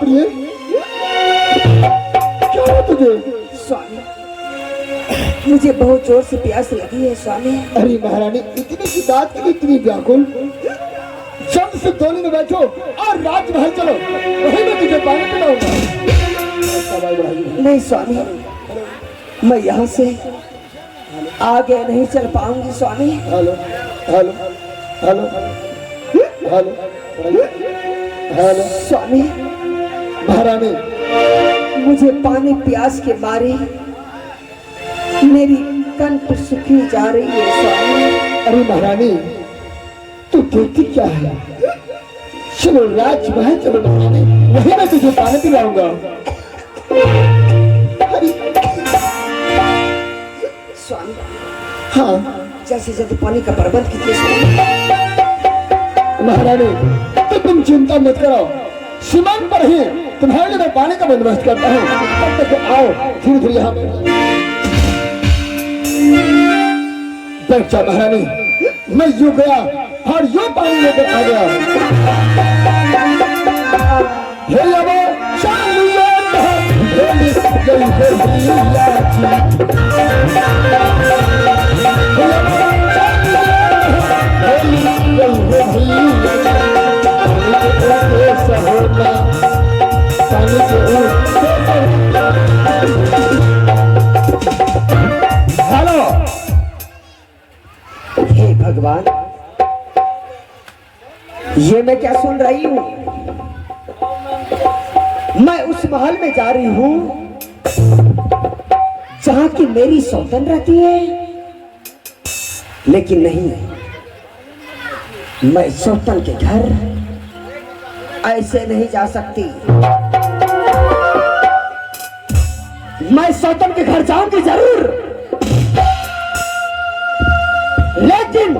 प्रिय, क्या हुआ तुझे? स्वामी, मुझे बहुत जोर से प्यास लगी है स्वामी। अरे महारानी, इतनी की बात की इतनी व्याकुल, जल्द से डोली में बैठो और राजमहल चलो, वहीं मैं तुझे पानी पिलाऊंगा। नहीं स्वामी, मैं यहाँ से आगे नहीं चल पाऊंगी स्वामी। Hello hello hello hello hello स्वामी, महारानी, मुझे पानी प्यास के मारे मेरी कंठ सूखी जा रही है स्वामी। अरे महारानी, तू देखती क्या है? चलो राजमहल चलो महारानी, वहीं मैं तुझे पानी पिलाऊंगा। स्वामी, हाँ जैसे जल्दी पानी का प्रबंध कीजिए स्वामी। महारानी, तो तुम चिंता मत करो, सीमान पर ही तुम्हारे लिए मैं पानी का बंदोबस्त करता हूँ। तब तक आओ धीरे धीरे यहाँ बैठ जा महारानी। मैं यूं गया और यूं पानी लेकर आ गया। हे लबो चालिए हेली गई हेलो। हे भगवान, ये मैं क्या सुन रही हूँ? मैं उस महल में जा रही हूँ जहां की मेरी सौतन रहती है, लेकिन नहीं, मैं सौतन के घर ऐसे नहीं जा सकती। मैं सौतन के घर जाऊंगी जरूर, लेकिन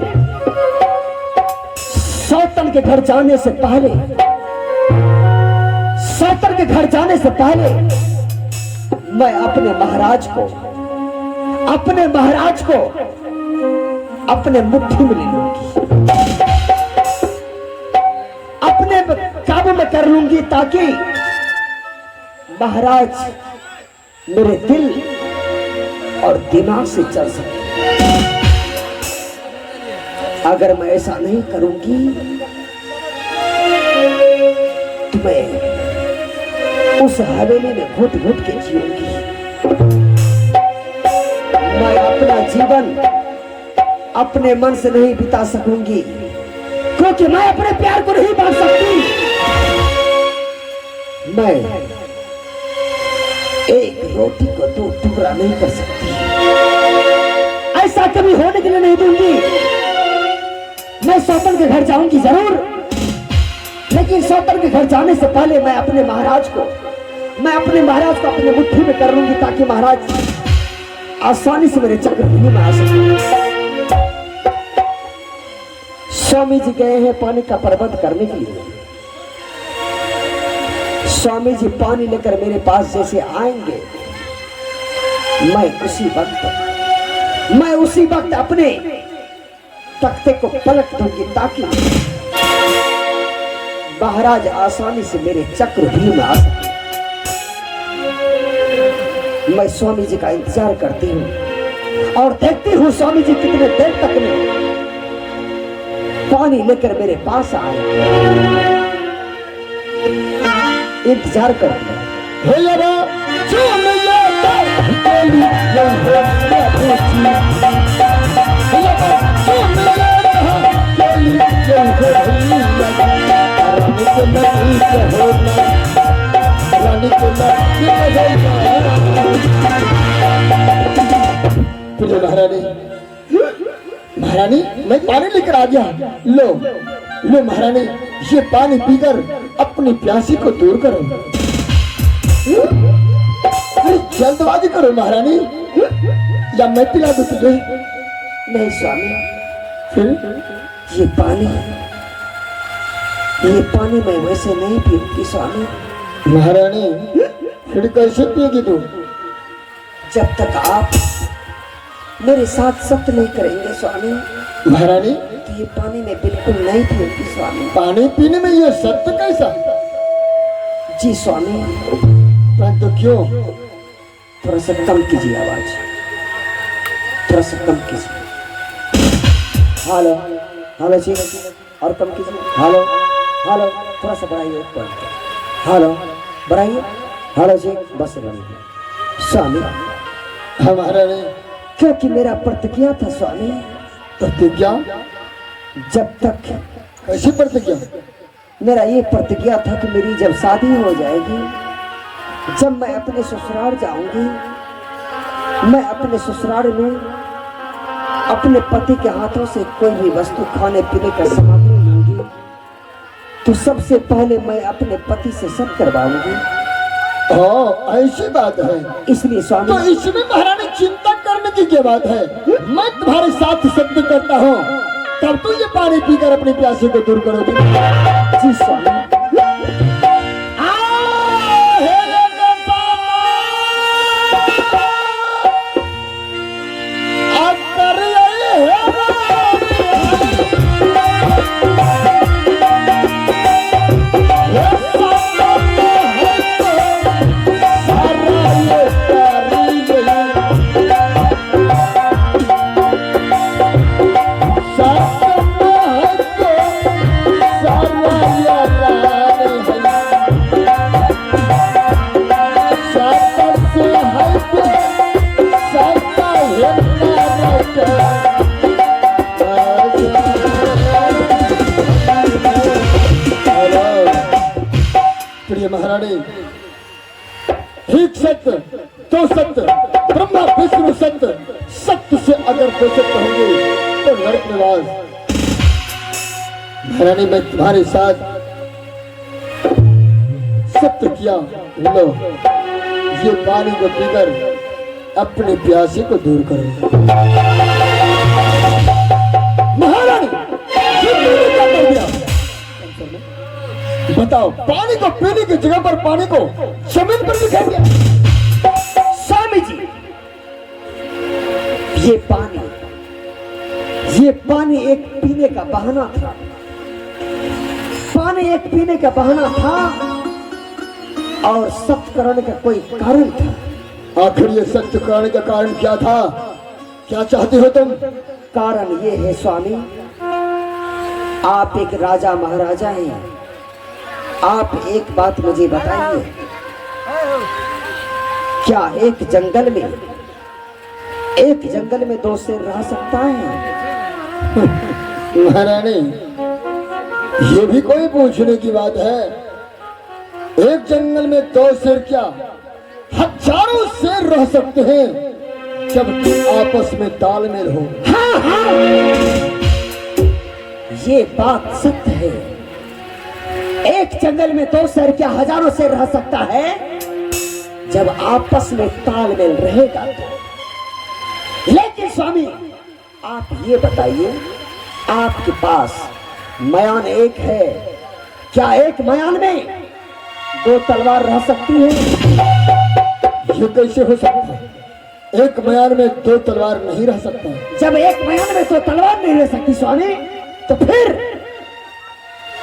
सौतन के घर जाने से पहले, सौतन के घर जाने से पहले मैं अपने महाराज को अपने मुट्ठी में ले लूंगी, अपने काबू में कर लूंगी, ताकि महाराज मेरे दिल और दिमाग से चल सके। अगर मैं ऐसा नहीं करूंगी तो मैं उस हवेली में घुट घुट के जीऊंगी। मैं अपना जीवन अपने मन से नहीं बिता सकूंगी, क्योंकि मैं अपने प्यार को नहीं बांट सकती। मैं एक रोटी को दो टुकड़ा नहीं कर सकती, ऐसा कभी होने के लिए नहीं दूंगी। मैं सौतन के घर जाऊंगी जरूर, लेकिन सौतन के घर जाने से पहले मैं अपने महाराज को अपने मुट्ठी में कर लूंगी, ताकि महाराज आसानी से मेरे चक्रव्यूह में आ सके। स्वामी जी गए हैं पानी का प्रबंध करने के लिए। स्वामी जी पानी लेकर मेरे पास जैसे आएंगे, मैं उसी वक्त अपने तख्ते को पलट दूंगी, ताकि महाराज आसानी से मेरे चक्रव्यूह में आ सके। मैं स्वामी जी का इंतजार करती हूँ और देखती हूँ स्वामी जी कितने देर तक में पानी लेकर मेरे पास आए। इंतजार करती हूँ। महारानी, मैं पानी लेकर आ गया। लो लो महारानी, ये पानी पीकर अपनी प्यासी को दूर करो। अरे जल्दबाजी करो महारानी, या मैं पिला दूं तुझे? नहीं स्वामी, फिर ये पानी मैं वैसे नहीं पीऊंगी स्वामी। महारानी, फिर कैसे पिएगी तू? जब तक आप मेरे साथ सख्त नहीं करेंगे स्वामी। महारानी, तो ये पानी मैं बिल्कुल नहीं पीऊंगी स्वामी। पानी पीने में ये सत्य कैसा? जी स्वामी। परंतु क्यों? थोड़ा सा कम कीजिए आवाज, थोड़ा सा कम कीजिए। हेलो हेलो जी, और कम कीजिए। हेलो हेलो, थोड़ा सा बढ़ाइए ऊपर। हेलो बढ़ाइए। हेलो जी, बस बढ़ाइए। स्वामी हमारा नहीं, क्योंकि मेरा प्रतिज्ञा था स्वामी, प्रतिज्ञा? जब तक कैसी प्रतिज्ञा? मेरा ये प्रतिज्ञा था कि मेरी जब शादी हो जाएगी, जब मैं अपने ससुराल जाऊंगी, मैं अपने ससुराल में अपने पति के हाथों से कोई भी वस्तु खाने पीने का सामग्री लूंगी तो सबसे पहले मैं अपने पति से सब करवाऊंगी। हाँ, ऐसी बात है। इसलिए स्वामी, तो इसमें महारानी चिंता करने की क्या बात है? मैं तुम्हारे साथ सत्य करता हूँ, तब तू ये पानी पीकर अपनी प्यासे को दूर करोगी। जी स्वामी। महारानी, एक सत्य, दो सत्य, ब्रह्मा विष्णु सत्य, सत्य से अगर दो सत्य होंगे तो नरक निवास। महारानी, मैं तुम्हारे साथ सत्य किया। लो, ये पानी को पीकर अपने प्यासे को दूर करो। महारानी, ये तूने क्या कर दिया? बताओ, पानी को पीने की जगह पर पानी को जमीन पर बिखेर दिया। स्वामी जी, ये पानी एक पीने का बहाना था। पानी एक पीने का बहाना था और सत्य करने का कोई कारण था। आखिर ये सत्य करने का कारण क्या था? क्या चाहते हो तुम? कारण ये है स्वामी, आप एक राजा महाराजा हैं। आप एक बात मुझे बताइए, क्या एक जंगल में दो शेर रह सकता है? महारानी, ये भी कोई पूछने की बात है? एक जंगल में दो शेर क्या, हजारों शेर रह सकते हैं जब आपस में तालमेल हो। हाँ हाँ, ये बात सत्य है। एक जंगल में दो शेर क्या, हजारों शेर रह सकता है जब आपस में तालमेल रहेगा तो। लेकिन स्वामी, आप ये बताइए, आपके पास मयान एक है, क्या एक मयान में दो तलवार रह सकती है? ये कैसे हो सकता है? एक मयान में दो तलवार नहीं रह सकता। जब एक मयान में दो तलवार नहीं रह सकती स्वामी, तो फिर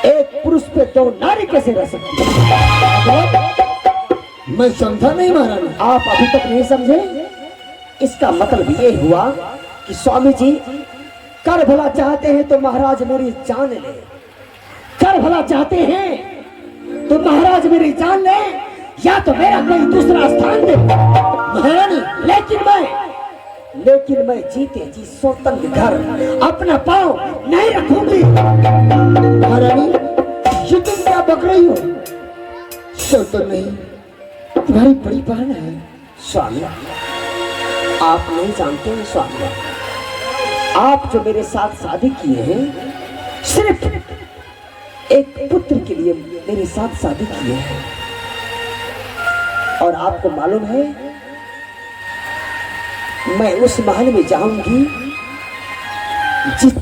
एक पुरुष पे दो नारी कैसे रह सकती है? मैं समझा नहीं महारानी। आप अभी तक नहीं समझे? इसका मतलब ये हुआ कि स्वामी जी, कर भला चाहते हैं तो महाराज मेरी जान ले। कर भला चाहते हैं तो महाराज मेरी जान ले, या तो मेरा कोई दूसरा स्थान दे महारानी। लेकिन मैं जीते जी स्वतंत्र घर अपना पांव नहीं रखूंगी। महारानी, ये तुम क्या बक रही हो? स्वतंत्र नहीं, तुम्हारी बड़ी बहन है। स्वामी, आप नहीं जानते हैं स्वामी, आप जो मेरे साथ शादी किए हैं, सिर्फ एक पुत्र के लिए मेरे साथ शादी किए हैं। और आपको मालूम है, मैं उस महल में जाऊंगी जिस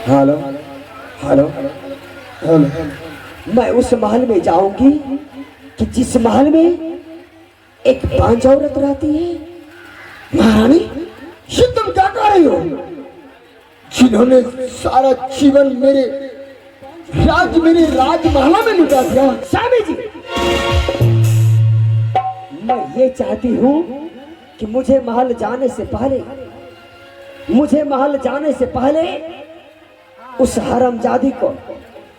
हेलो हेलो हेलो, मैं उस महल में जाऊंगी कि जिस महल में एक बांझ औरत रहती है। महारानी, ये तुम क्या कह रही हो? ये जिन्होंने सारा जीवन मेरे राजमहल में लुटा दिया। स्वामी जी, मैं ये चाहती हूँ कि मुझे महल जाने से पहले उस हरामजादी को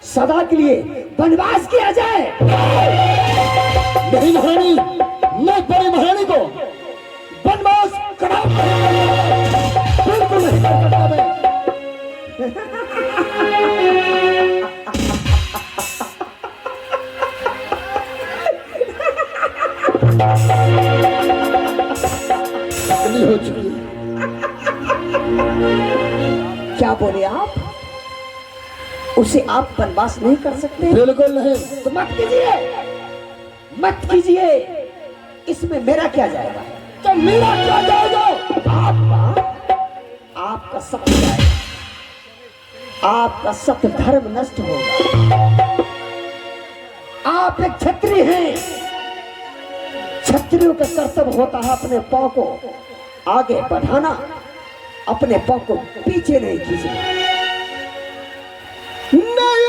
सदा के लिए वनवास किया जाए। नहीं महारानी, मैं बड़ी महारानी को वनवास कराऊंगा। बिल्कुल नहीं कर सकता मैं। हो चुकी। क्या बोले आप? उसे आप वनवास नहीं कर सकते? बिल्कुल नहीं। तो मत कीजिए। इसमें मेरा क्या जाएगा? तो मेरा क्या जाएगा? आपका सत्य जाएगा। आपका सत्य धर्म नष्ट होगा। आप एक क्षत्रिय हैं। क्षत्रियों का कर्तव्य होता है अपने पांव को आगे बढ़ाना, अपने पांव को पीछे नहीं खींचना। नहीं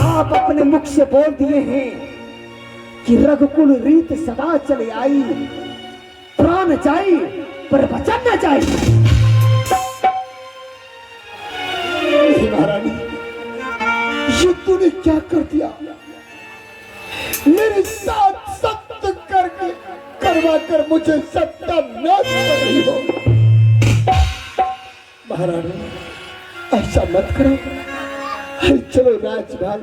आप अपने मुख से बोल दिए हैं कि रघुकुल रीत सदा चले आई, प्राण जाई पर वचन न जाई। महारानी, ये तूने क्या कर दिया? मेरे साथ सत्य करवा कर मुझे सत्यानाश कर रही हो। महारानी, ऐसा मत करो। चलो राजमहल,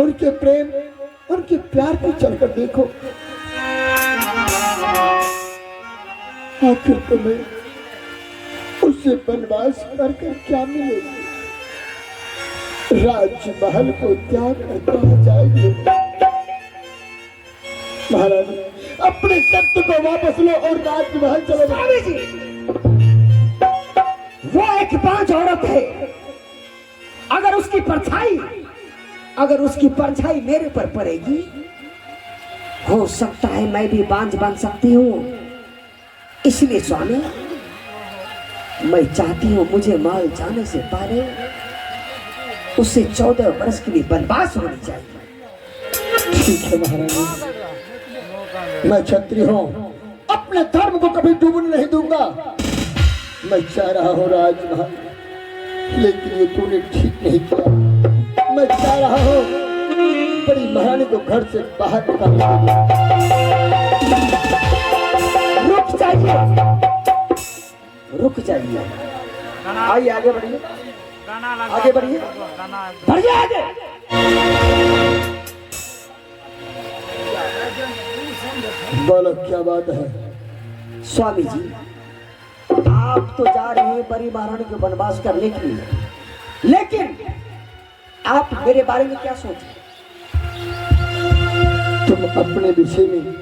उनके प्रेम, उनके प्यार को चलकर देखो। आखिर तुम्हें उसे वनवास करके क्या मिलेगा? राजमहल को त्याग कर कहाँ जाएंगे? महाराज, अपने सत्य को वापस लो और राजमहल चलो। स्वामी जी, वो एक बांझ औरत है। अगर उसकी परछाई मेरे पर पड़ेगी, हो सकता है मैं भी बांझ बन सकती हूँ। इसलिए स्वामी, मैं चाहती हूँ मुझे महल जाने से पहले उसे 14 वर्ष के लिए वनवास होनी चाहिए। ठीक है महारानी, मैं क्षत्रिय हूँ, अपने धर्म को कभी डूबने नहीं दूंगा। मैं चाह रहा हूँ राजमहल, लेकिन ये तूने ठीक नहीं किया। मैं चाह रहा हूँ बड़ी महारानी को घर से बाहर निकालना। रुक जाइए। आइए, आगे बढ़िए, आगे बढ़िए, बढ़िए आगे। बोलो, क्या बात है? स्वामी जी, आप तो जा रहे हैं बड़ी महारानी को वनवास करने के लिए, लेकिन आप मेरे बारे में क्या सोचते? तुम अपने विषय में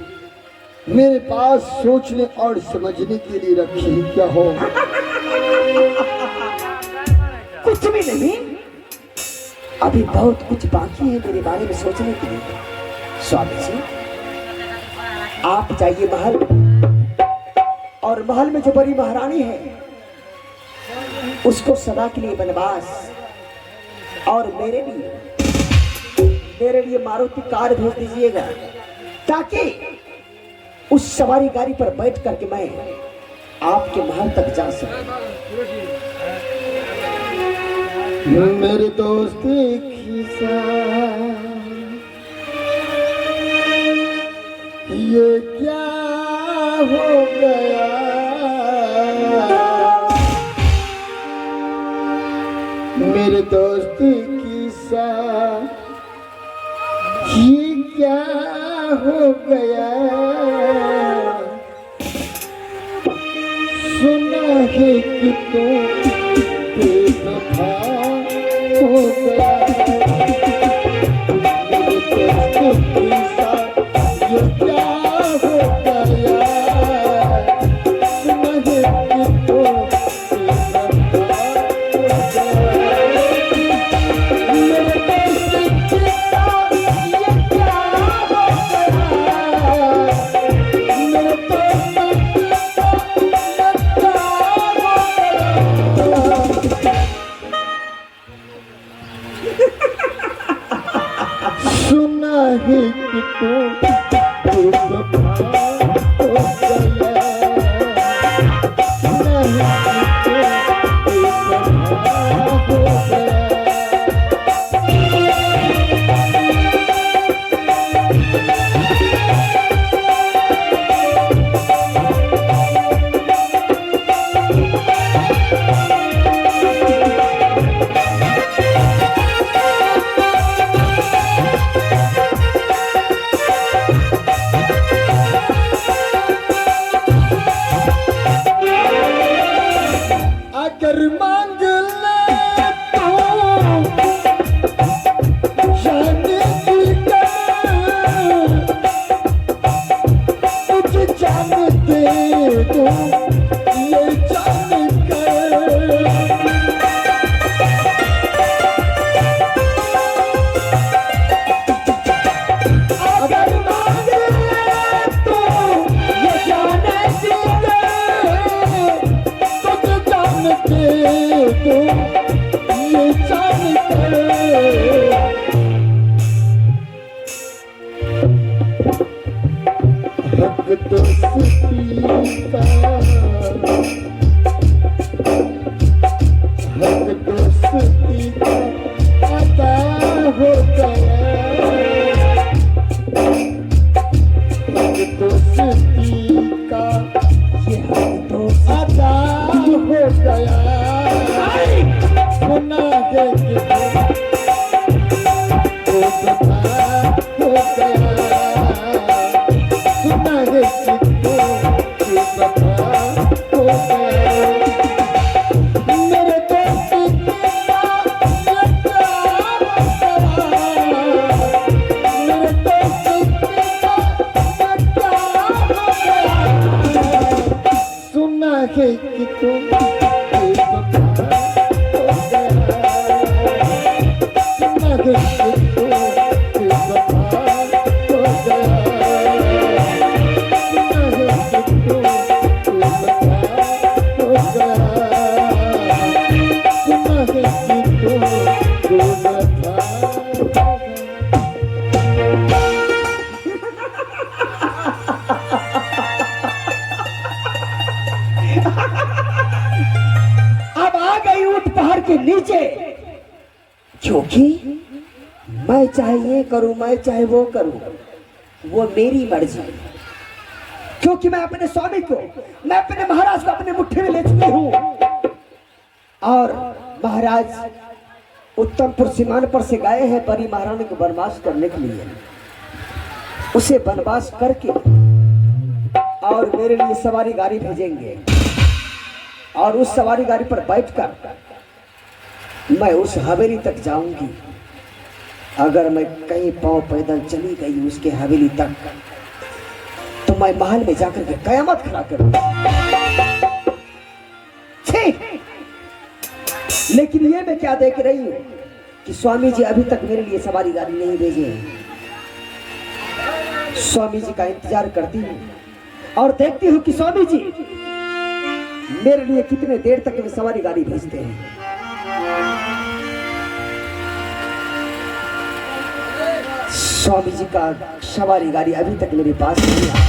मेरे पास सोचने और समझने के लिए रखी क्या हो? कुछ भी नहीं। अभी बहुत कुछ बाकी है मेरे बारे में सोचने के लिए। स्वामी जी, आप जाइए महल, और महल में जो बड़ी महारानी है उसको सदा के लिए वनवास, और मेरे लिए मारुति कार भेज दीजिएगा, ताकि उस सवारी गाड़ी पर बैठ करके मैं आपके महल तक जा सकूं। मेरे दोस्त खिसा ये क्या हो गया? मेरे दोस्त किसा ये क्या हो गया? सुना है कि तुम बेवफा हो गया। मेरे दोस्त किसा ये क्या हो गया? सुना है कि तुम बेवफा हो गया। कि तू बेवफा हो गया, नहीं कि तू बेवफा हो गया। अगर मांग ले तो जाने की कर, तुझे जान दे दूं ये जान कर। अगर मांग ले तो ये जाने की कर, तुझे जान दे दूं ये जान कर। हक दोस्ती का, हक दोस्ती का अदा हो गया, हक दोस्ती का ये हक दोस्त अदा हो गया। गुनाह के बेवफा हो गया, गुनाह के बेवफा हो गया। मेरे दोस्त का ये प्यार गया, मेरे दोस्त का ये प्यार गया। सुना है कि तुम बेवफा हो गया, सुना है कि तुम बेवफा हो गया, सुना है कि तुम बेवफा हो गया, सुना है कि तुम बेवफा हो गया। अब आ गई ऊंट पहाड़ के नीचे, क्योंकि मैं चाहे ये करूं, मैं चाहे वो करूं, वो मेरी मर्जी। क्योंकि मैं अपने स्वामी को, मैं अपने महाराज को अपने मुट्ठी में ले चुकी हूं। और महाराज उत्तमपुर सीमान पर से गए हैं परी महारानी को वनवास करने के लिए। उसे वनवास करके और मेरे लिए सवारी गाड़ी भेजेंगे, और उस सवारी गाड़ी पर बैठकर मैं उस हवेली तक जाऊंगी। अगर मैं कहीं पांव पैदल चली गई उसके हवेली तक, तो मैं महल में जाकर के कयामत खड़ा करूंगा। लेकिन ये मैं क्या देख रही हूं कि स्वामी जी अभी तक मेरे लिए सवारी गाड़ी नहीं भेजे हैं। स्वामी जी का इंतजार करती हूँ और देखती हूँ कि स्वामी जी मेरे लिए कितने देर तक वे सवारी गाड़ी भेजते हैं। स्वामी जी का सवारी गाड़ी अभी तक मेरे पास नहीं आया।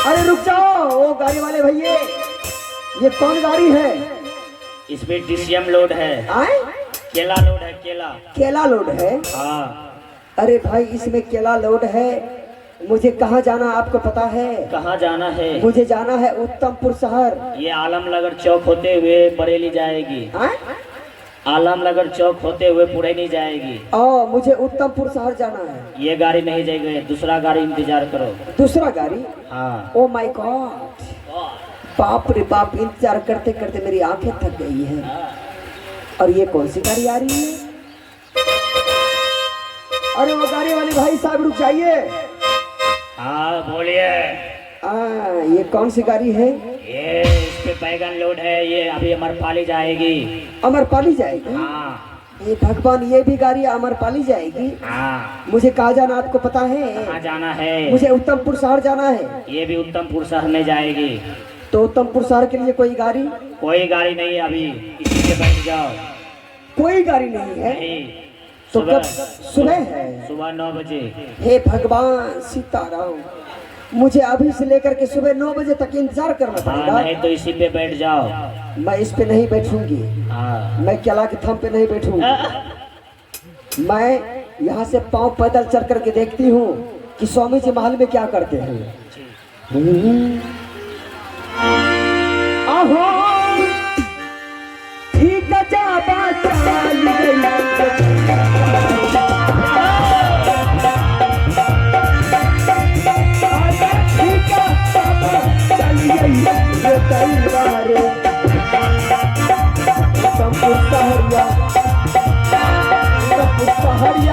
अरे रुक जाओ, ओ गाड़ी वाले भैया, ये कौन गाड़ी है? इसमें DCM लोड है। आए? केला लोड है, केला। केला लोड है? हाँ। अरे भाई इसमें केला लोड है। मुझे कहाँ जाना आपको पता है? कहाँ जाना है? मुझे जाना है उत्तमपुर शहर। ये आलमनगर चौक होते हुए बरेली जाएगी। आए? आलमनगर चौक होते हुए पुरैनी जाएगी। मुझे उत्तमपुर शहर जाना है। ये गाड़ी नहीं जाएगी, दूसरा गाड़ी इंतजार करो। दूसरा गाड़ी? हाँ। ओ माय गॉड, बाप रे बाप, इंतजार करते करते मेरी आंखें थक गई है। और ये कौन सी गाड़ी आ रही है? अरे वो गाड़ी वाले भाई साहब रुक जाइए। हाँ बोलिए। ये कौन सी गाड़ी है? ये इस पे बैगन लोड है, ये अभी अमरपाली जाएगी। अमरपाली जाएगी? हाँ। ये भगवान, ये भी गाड़ी अमरपाली जाएगी? हाँ। मुझे कहाँ जाना आपको पता है? कहाँ जाना है? मुझे उत्तमपुर शहर जाना है। ये भी उत्तमपुर शहर में जाएगी। तो उत्तमपुर शहर के लिए कोई गाड़ी? कोई गाड़ी नहीं, अभी इसी पे बैठ जाओ। कोई गाड़ी नहीं है। नहीं, तो कब सुबह सुबह है? सुबह 9 बजे। हे भगवान सीताराम, मुझे अभी से लेकर के सुबह 9 बजे तक इंतजार करना हाँ, पड़ेगा। नहीं तो इसी पे बैठ जाओ। मैं इस पे नहीं बैठूंगी, हाँ मैं केला के थम पे नहीं बैठूंगी। मैं यहाँ से पांव पैदल चल करके देखती हूँ कि स्वामी जी महल में क्या करते हैं। आहो ठीक है, जा बात चल गई। ठीक है, बात चल गई। ये तलवार संपूर्ण सहरिया